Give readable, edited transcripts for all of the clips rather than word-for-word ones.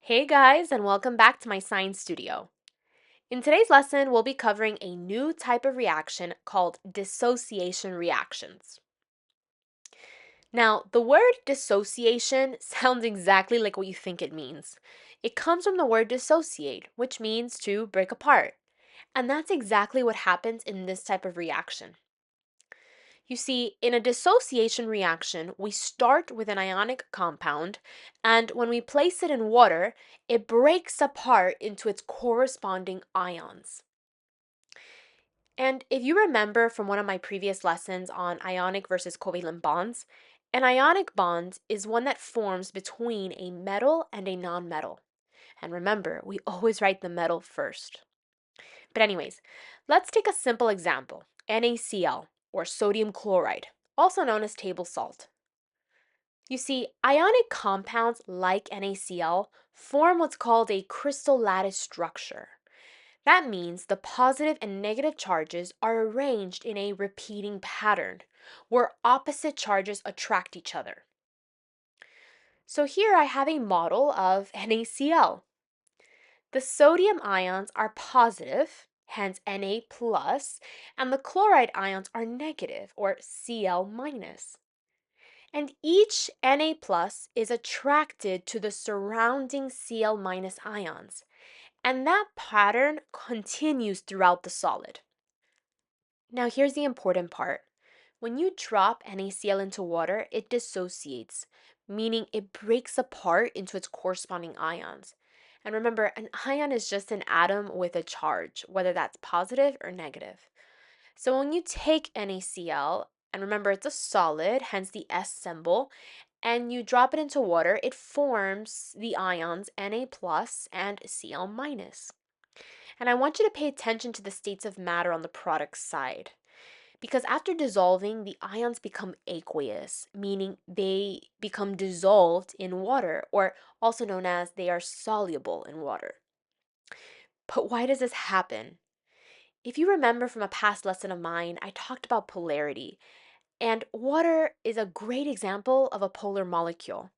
Hey guys, and welcome back to my science studio. In today's lesson, we'll be covering a new type of reaction called dissociation reactions. Now, the word dissociation sounds exactly like what you think it means. It comes from the word dissociate, which means to break apart. And that's exactly what happens in this type of reaction. You see, in a dissociation reaction, we start with an ionic compound, and when we place it in water, it breaks apart into its corresponding ions. And if you remember from one of my previous lessons on ionic versus covalent bonds, an ionic bond is one that forms between a metal and a nonmetal. And remember, we always write the metal first. But anyways, let's take a simple example, NaCl, or sodium chloride, also known as table salt. You see, ionic compounds like NaCl form what's called a crystal lattice structure. That means the positive and negative charges are arranged in a repeating pattern, where opposite charges attract each other. So here I have a model of NaCl. The sodium ions are positive, hence Na plus, and the chloride ions are negative, or Cl minus. And each Na plus is attracted to the surrounding Cl minus ions, and that pattern continues throughout the solid. Now here's the important part. When you drop NaCl into water, it dissociates, meaning it breaks apart into its corresponding ions. And remember, an ion is just an atom with a charge, whether that's positive or negative. So when you take NaCl, and remember it's a solid, hence the S symbol, and you drop it into water, it forms the ions Na plus and Cl minus. And I want you to pay attention to the states of matter on the product side. Because after dissolving, the ions become aqueous, meaning they become dissolved in water, or also known as they are soluble in water. But why does this happen? If you remember from a past lesson of mine, I talked about polarity, and water is a great example of a polar molecule.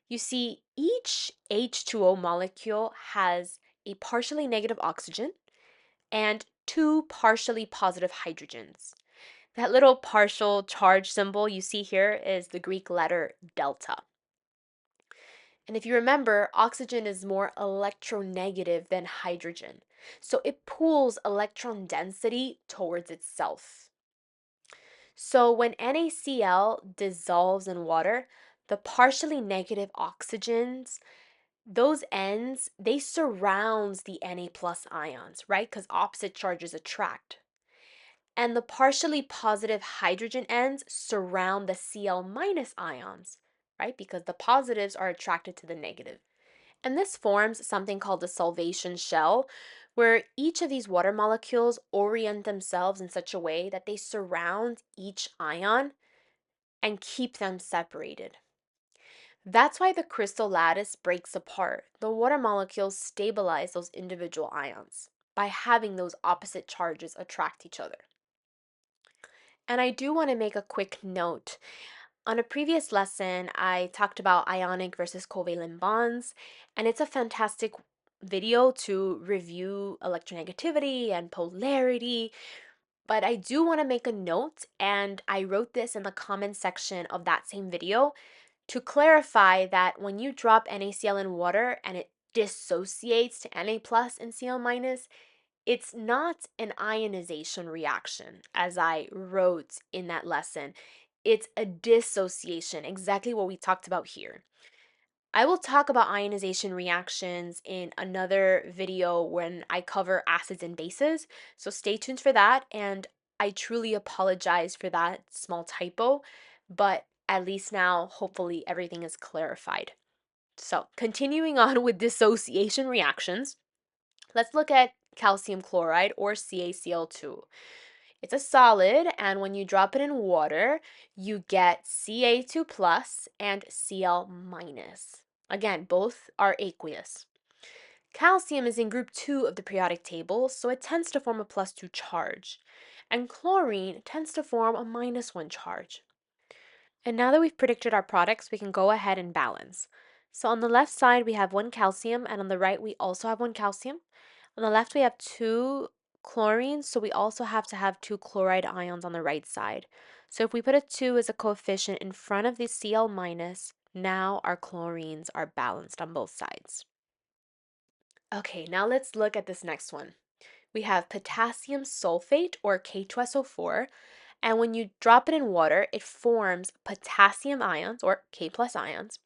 You see, each H2O molecule has a partially negative oxygen and two partially positive hydrogens. That little partial charge symbol you see here is the Greek letter delta. And if you remember, oxygen is more electronegative than hydrogen, so it pulls electron density towards itself. So when NaCl dissolves in water, the partially negative oxygens, those ends, they surrounds the Na plus ions, right? Because opposite charges attract. And the partially positive hydrogen ends surround the Cl minus ions, right? Because the positives are attracted to the negative. And this forms something called the solvation shell, where each of these water molecules orient themselves in such a way that they surround each ion and keep them separated. That's why the crystal lattice breaks apart. The water molecules stabilize those individual ions by having those opposite charges attract each other. And I do want to make a quick note. On a previous lesson, I talked about ionic versus covalent bonds, and it's a fantastic video to review electronegativity and polarity. But I do want to make a note, and I wrote this in the comment section of that same video to clarify that when you drop NaCl in water and it dissociates to Na plus and Cl minus, it's not an ionization reaction, as I wrote in that lesson. It's a dissociation, exactly what we talked about here. I will talk about ionization reactions in another video when I cover acids and bases, so stay tuned for that. And I truly apologize for that small typo, but at least now, hopefully, everything is clarified. So, continuing on with dissociation reactions, let's look at calcium chloride or CaCl2. It's a solid, and when you drop it in water, you get Ca2 plus and Cl minus. Again, both are aqueous. Calcium is in group 2 of the periodic table, so it tends to form a +2 charge, and chlorine tends to form a -1 charge. And now that we've predicted our products, we can go ahead and balance. So on the left side, we have one calcium, and on the right, we also have one calcium. On the left, we have two chlorines, so we also have to have two chloride ions on the right side. So if we put a 2 as a coefficient in front of the Cl minus, now our chlorines are balanced on both sides. Okay, now let's look at this next one. We have potassium sulfate, or K₂SO₄, and when you drop it in water, it forms potassium ions, or K plus ions,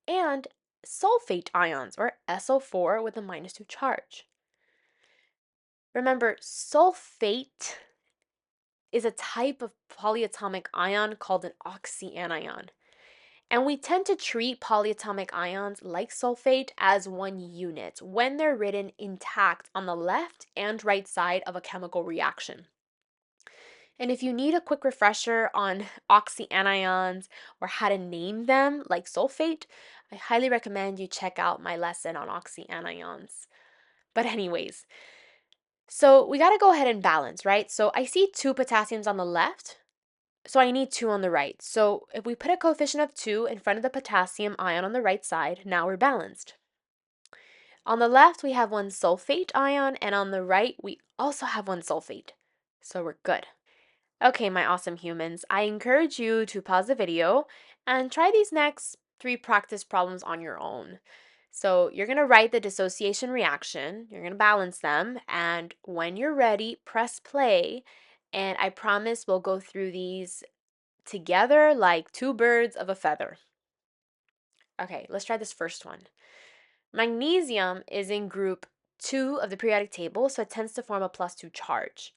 and sulfate ions, or SO4 with a -2 charge. Remember, sulfate is a type of polyatomic ion called an oxyanion. And we tend to treat polyatomic ions like sulfate as one unit when they're written intact on the left and right side of a chemical reaction. And if you need a quick refresher on oxyanions or how to name them like sulfate, I highly recommend you check out my lesson on oxyanions. But anyways, so we got to go ahead and balance, right? So I see two potassiums on the left, so I need two on the right. So if we put a coefficient of 2 in front of the potassium ion on the right side, now we're balanced. On the left, we have one sulfate ion, and on the right, we also have one sulfate. So we're good. Okay, my awesome humans, I encourage you to pause the video and try these next 3 practice problems on your own. So you're going to write the dissociation reaction, you're going to balance them, and when you're ready, press play, and I promise we'll go through these together like two birds of a feather. Okay, let's try this first one. Magnesium is in group 2 of the periodic table, so it tends to form a +2 charge.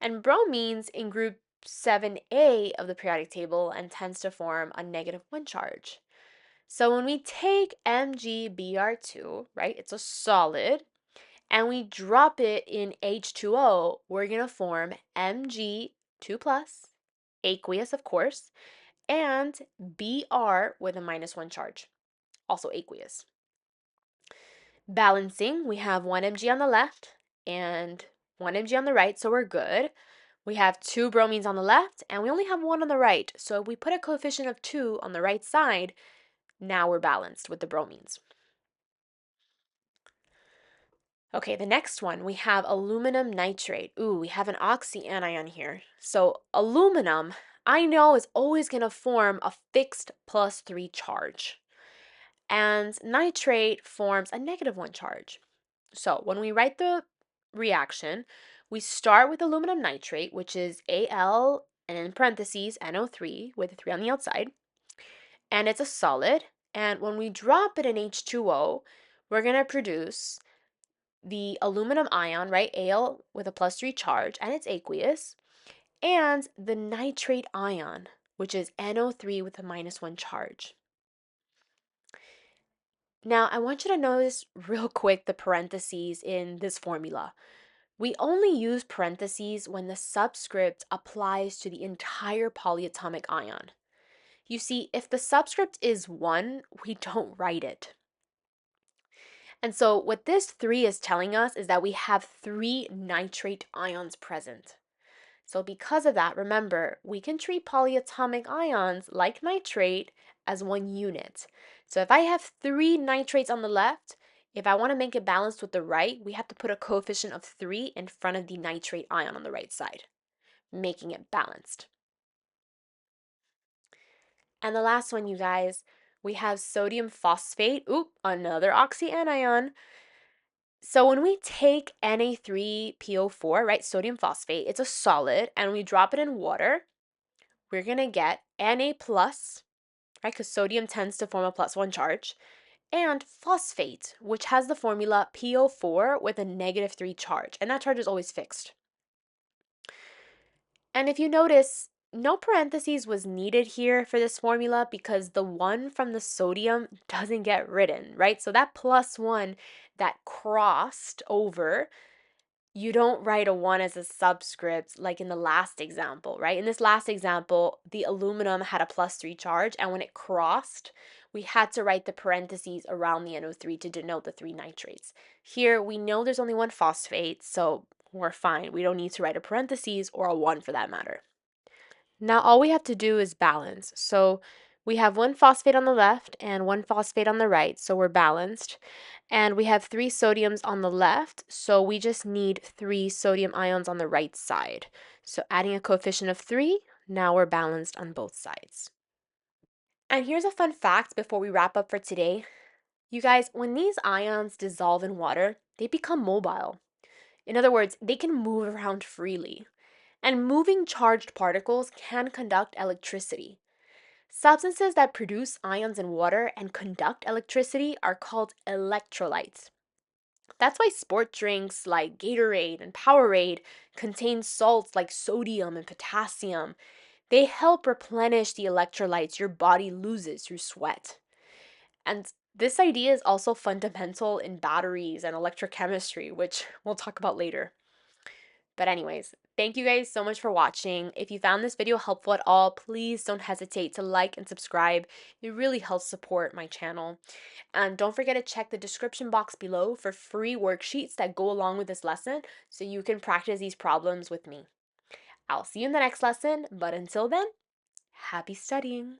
And bromine's in group 7A of the periodic table and tends to form a -1 charge. So when we take MgBr2, right, it's a solid, and we drop it in H2O, we're going to form Mg2+, aqueous of course, and Br with a -1 charge, also aqueous. Balancing, we have 1 Mg on the left and 1 Mg on the right, so we're good. We have 2 bromines on the left, and we only have 1 on the right, so if we put a coefficient of 2 on the right side, now we're balanced with the bromines. Okay, the next one, we have aluminum nitrate. Ooh, we have an oxyanion here. So aluminum, I know, is always going to form a fixed +3 charge. And nitrate forms a -1 charge. So when we write the reaction, we start with aluminum nitrate, which is Al and in parentheses NO3 with a 3 on the outside, and it's a solid. And when we drop it in H2O, we're going to produce the aluminum ion, right? Al with a +3 charge, and it's aqueous, and the nitrate ion, which is NO3 with a -1 charge. Now, I want you to notice real quick the parentheses in this formula. We only use parentheses when the subscript applies to the entire polyatomic ion. You see, if the subscript is 1, we don't write it. And so what this 3 is telling us is that we have 3 nitrate ions present. So because of that, remember, we can treat polyatomic ions like nitrate as one unit. So if I have 3 nitrates on the left, if I want to make it balanced with the right, we have to put a coefficient of 3 in front of the nitrate ion on the right side, making it balanced. And the last one, you guys, we have sodium phosphate. Oop, another oxyanion. So when we take Na3PO4, right, sodium phosphate, it's a solid, and we drop it in water, we're going to get Na plus, right, because sodium tends to form a +1 charge, and phosphate, which has the formula PO4 with a -3 charge, and that charge is always fixed. And if you notice, no parentheses was needed here for this formula because the 1 from the sodium doesn't get written, right? So that +1 that crossed over, you don't write a 1 as a subscript like in the last example, right? In this last example, the aluminum had a +3 charge, and when it crossed, we had to write the parentheses around the NO3 to denote the 3 nitrates. Here, we know there's only 1 phosphate, so we're fine. We don't need to write a parentheses or a 1 for that matter. Now, all we have to do is balance. So We have one phosphate on the left and one phosphate on the right, so we're balanced. And we have 3 sodiums on the left, so we just need 3 sodium ions on the right side. So adding a coefficient of 3, now we're balanced on both sides. And here's a fun fact before we wrap up for today. You guys, when these ions dissolve in water, they become mobile. In other words, they can move around freely. And moving charged particles can conduct electricity. Substances that produce ions in water and conduct electricity are called electrolytes. That's why sport drinks like Gatorade and Powerade contain salts like sodium and potassium. They help replenish the electrolytes your body loses through sweat. And this idea is also fundamental in batteries and electrochemistry, which we'll talk about later. But anyways, thank you guys so much for watching. If you found this video helpful at all, please don't hesitate to like and subscribe. It really helps support my channel. And don't forget to check the description box below for free worksheets that go along with this lesson so you can practice these problems with me. I'll see you in the next lesson, but until then, happy studying!